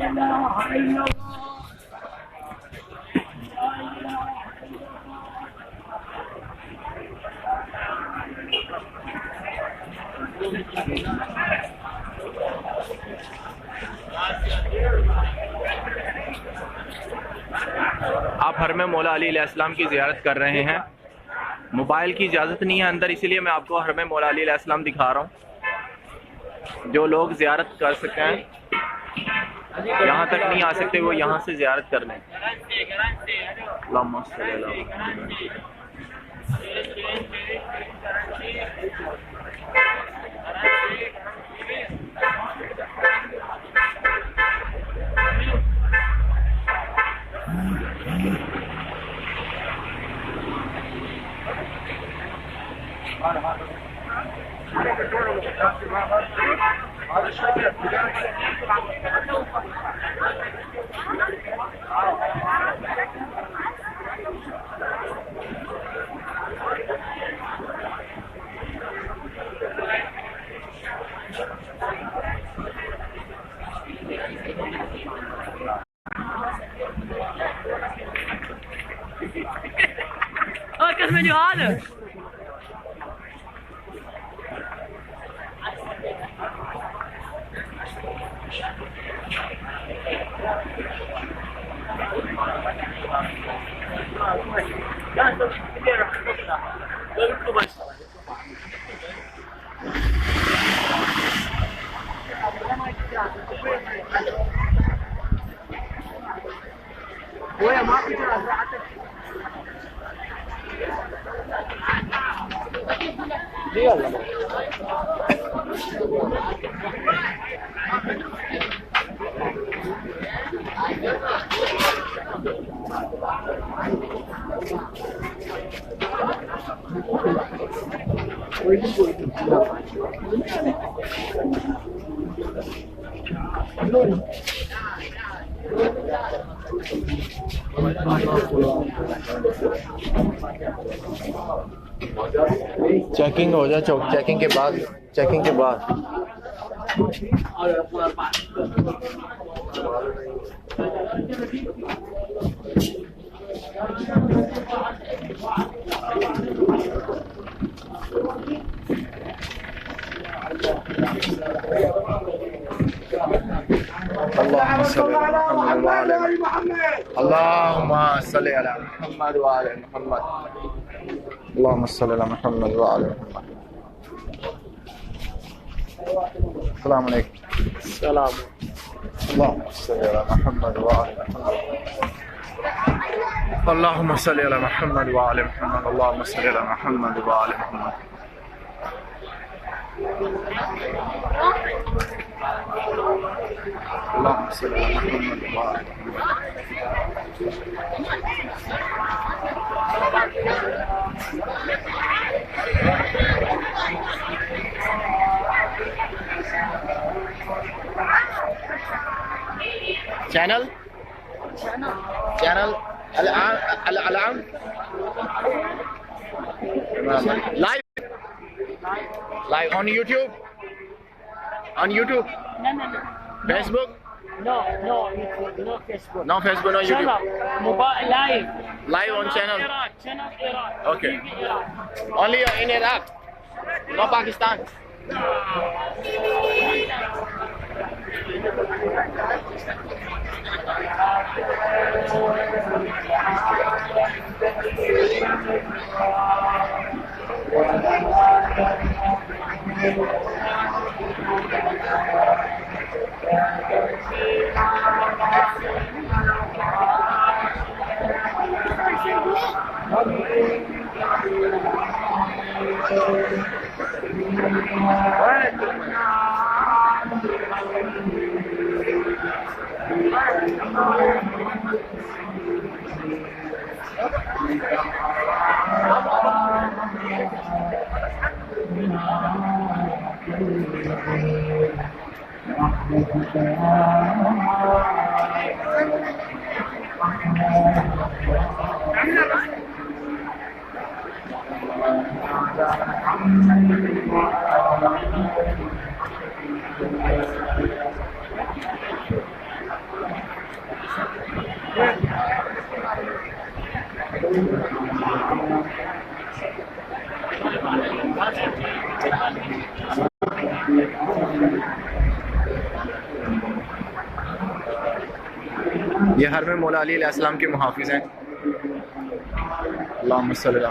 आप हरम मौला अली अलैहिस्सलाम की ज़ियारत कर रहे हैं। मोबाइल की इजाज़त नहीं है अंदर, इसीलिए मैं आपको हरम मौला अली अलैहिस्सलाम दिखा रहा हूँ। जो लोग ज़ियारत कर सकें, यहाँ तक नहीं आ सकते, वो यहाँ से ज़ियारत कर लें। كملوا هذا ويا ما في يلا चेकिंग हो जाए, चेकिंग के बाद اللهم صل على محمد وعلى محمد اللهم صل على محمد وعلى محمد. السلام عليكم. السلام. اللهم صل على محمد وعلى محمد. اللهم صل على محمد وعلى محمد. اللهم صل على محمد وعلى محمد. اللهم صل على محمد وعلى channel الآن live on YouTube No. Facebook No YouTube, no Facebook. no Facebook no YouTube Channel, mobile live on channel Channel Iraq. Okay. TV Iraq. only in Iraq, no Pakistan. ये हर में मौला अली अलैहिस्सलाम के मुहाफिज हैं। अल्लाहुम्मा सल्ली अला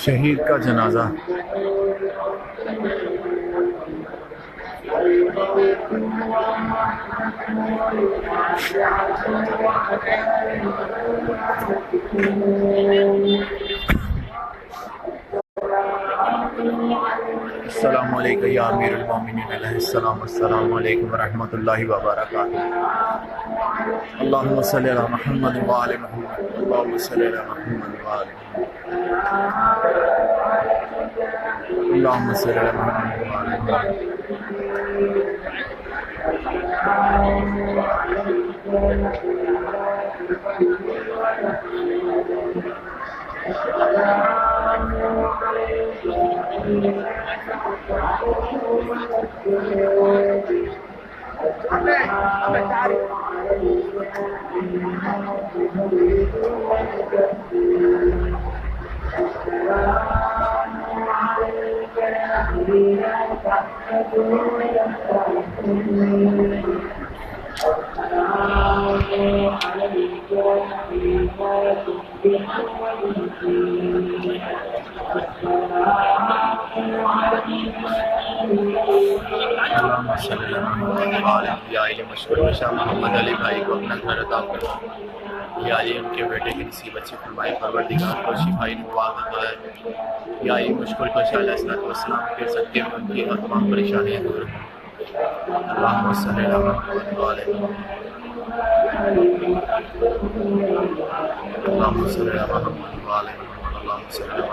शहीद का जनाजा। अस्सलामु अलैकुम या अमीरुल मोमिनीन अलैहिस्सलाम, अस्सलामु अलैकुम व रहमतुल्लाहि व बरकातुहू। अल्लाहुम्मा सल्लि अला मुहम्मद व आले मुहम्मद, अल्लाहुम्मा सल्लि अला मुहम्मद व आले मुहम्मद, अल्लाहुम्मा सल्लि अला मुहम्मद व आले मोहम्मद अली भाई को अपना घर अता करो। या अली उनके बेटे की नसीब अच्छी फरमाए, परवरदिगार को शिफाई नवाज अता है। या अली मुश्किल को सलाम के सदके में उनकी हर तमाम परेशानियां दूर हों। अल्लाहुम्मा सल्लि अला मुहम्मद व आले मुहम्मद, अल्लाहुम्मा सल्लि अला मुहम्मद व आले मुहम्मद, अल्लाहुम्मा सल्लि अला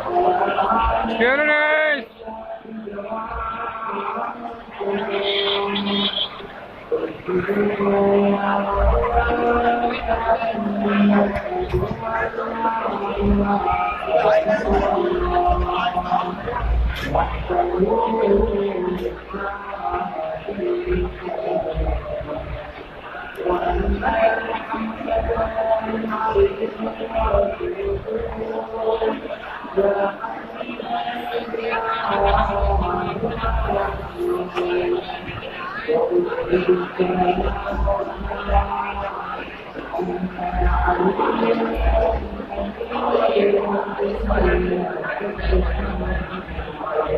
या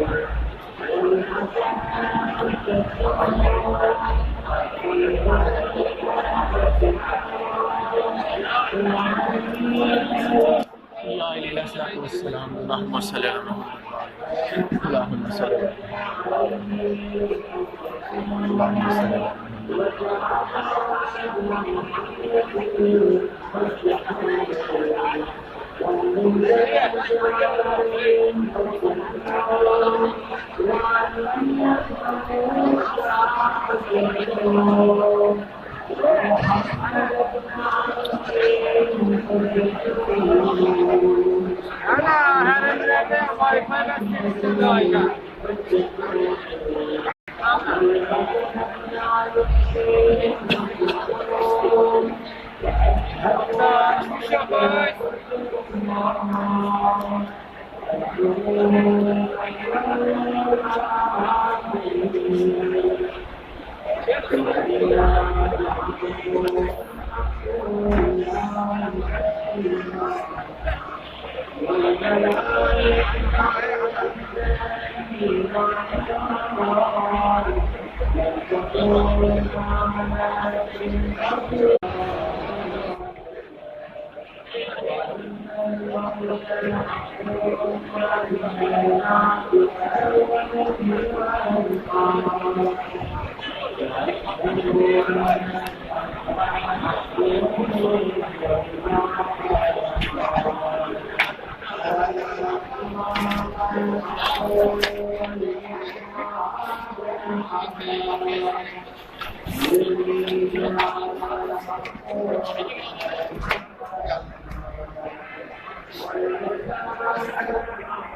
अलैहिस्सलातु वस्सलाम अल्लाहुम्मा सल्लि अला मुहम्मद अल्लाहुम्मा सल्लि अल्लाहुम्मा सल्लि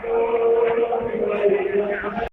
Thank you.